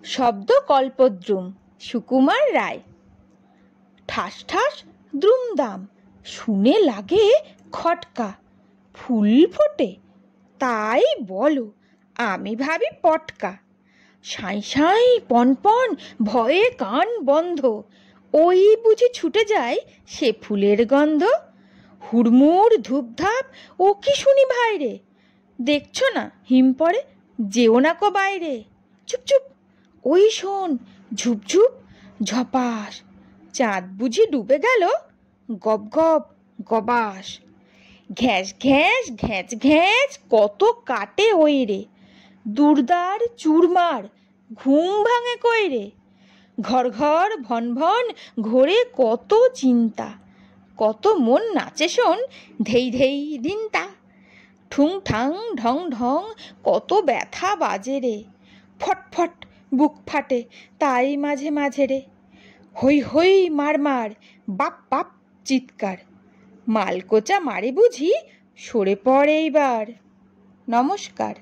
শব্দ কল্পদ্রুম, সুকুমার রায়। ঠাস ঠাস দ্রুমদাম, শুনে লাগে খটকা। ফুল ফোটে? তাই বলো, আমি ভাবি পটকা। সাঁই সাঁই পনপন, ভয়ে কান বন্ধ। ওই বুঝি ছুটে যায় সে ফুলের গন্ধ। হুড়মুড় ধূপধাপ, ও কি শুনি ভাইরে। দেখছো না হিম পড়ে, যেও না কো বাইরে। চুপ চুপ, ওই শোন, ঝুপঝুপ ঝপাস। চাঁদ বুঝি ডুবে গেল, গপ গপ গবাস। ঘ্যাস ঘ্যাস ঘ্যাঁচ ঘ্যাঁচ, কত কাটে ওই রে। দুর্দার চুরমার, ঘুম ভাঙে কই রে। ঘর ঘর ভন ভন, ঘোরে কত চিন্তা। কত মন নাচে শোন, ধেই ধেই ধিনতা। ঠুং ঠাং ঢং ঢং, কত ব্যথা বাজে রে। ফট ফট বুক ফাটে, তাই মাঝে মাঝে রে। হই হই মার মার, বাপ বাপ চিৎকার। মালকোচা মারে বুঝি, সরে পড় এইবার। নমস্কার।